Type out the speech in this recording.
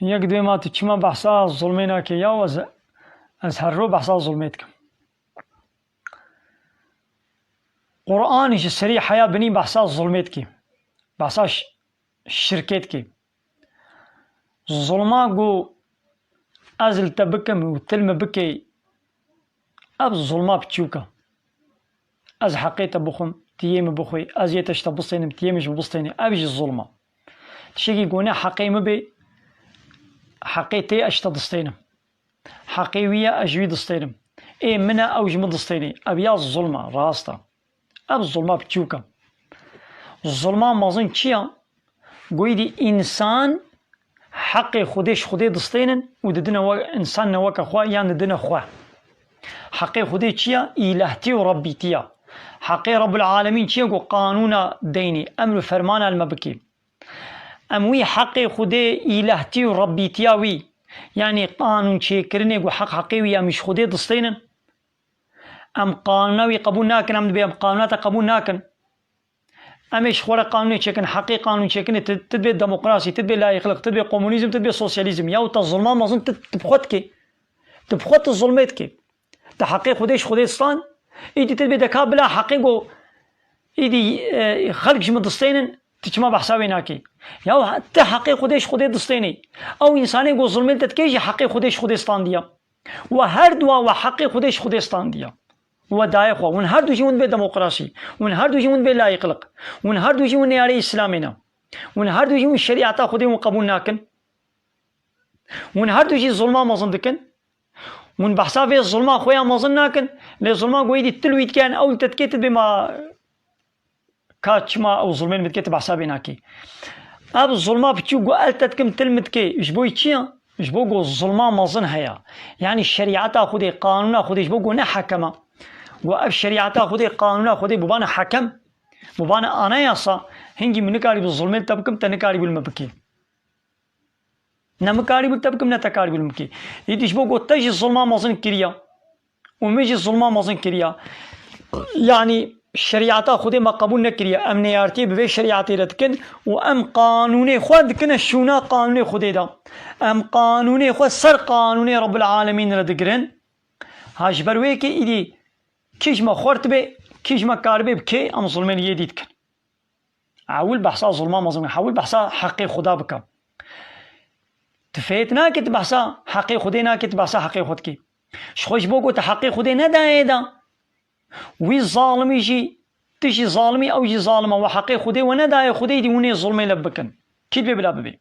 یک دوی ما تچما بحثا ظلمینا که یا از هر رو بحثا ظلمیت کم قرآنش سریع حیا بنی بحثا ظلمیت کی بحثا شرکت کی ظلما گو ازل تبکم و تلم بکی اب ظلما بچوکا از حقیقت بخم تيم بخوي أزيتش تبصينم تيمش ببصيني أبيج الظلمة تشيكي قونا حقي مبي حقيتي أشتدستينم حقيوية أجوي دستينم إيه منا أوج مدستيني أبيا الظلمة راستا أب الظلمة بتشوكا الظلمة مازن تشيا قويدي إنسان حقي خودش خودي دستينن وددنا إنسان نواكا خوا يعني ددنا خوا حقي خودي تشيا إلهتي وربيتيا حقي رب العالمين تشيا قانونا ديني أمر فرمانا المبكي أموي حقي خودي إلهتي وربيتيا وي يعني قانون شي كرني وحق حقيوي مش خودي دستينن أم قانوناوي قبول ناكن أم بي أم قانونات قبول ناكن أمش خورا قانوني شكن حقي قانون شكن تدبي الديمقراطي تدبي لا يخلق تدبي كومونيزم تدبي سوسياليزم يا الظلمة ما ظن تبخوت الظلمتك تحقيق خوديش خودي صلان إيدي تدبي دكا بلا حقيقو إيدي خلق جمع دستينن تجمع بحسابي ناكي يا تحقيق خوديش خودي دستيني أو إنساني قو ظلمين تتكيش حقيق خوديش خودي صلان ديا وهر دوا وحقيق خوديش خودي صلان ديا ودايق ون هر دو جون به ديمقراطي ون هر دو جون به لا يقلق ون هر دو جون ياري اسلامنا ون هر دو جون شريعه خودي وقبول ناكن ون هر دو جي ظلمه ما ظندكن ون بحساب الظلمه خويا ما ظناكن لي ظلمه قويدي تلويت كان او تتكتب بما كاتشما او ظلمين متكتب حسابيناكي اب الظلمه بتشو قالتكم تلمتكي جبوي تشيا جبوغو الظلمه ما ظن هيا يعني الشريعه خودي قانون خودي جبوغو نحكمه وأب شريعة خودي قانون خودي ببانا حكم ببانا أنا ياسا هنجي منكاري بالظلم تبكم تنكاري بالمبكي نمكاري بالتبكم نتكاري بالمبكي يديش بوغو تجي الظلمة مازن كريا ومجي الظلمة مازن كريا يعني الشريعة خودي ما قبول نكريا أم نيارتي بفي شريعتي لتكن وأم قانوني خود كنا شونا قانوني خودي دا أم قانوني خود سر قانوني رب العالمين لدقرن هاش برويكي إدي كيش ما خورت بي كيش ما كاربي بكي ام ظلمين يديد كن عاول بحثا ظلمه مظلمه حاول بحثا حقي خدا بك تفيتنا كت بحثا حقي خدينا كت بحثا حقي خدكي شخوش بوكو تحقي خدينا دا وي ظالم يجي تجي ظالمي او يجي ظالمه وحقي خدي وانا دا خدي دي وني ظلمي لبكن كيف بلا ببي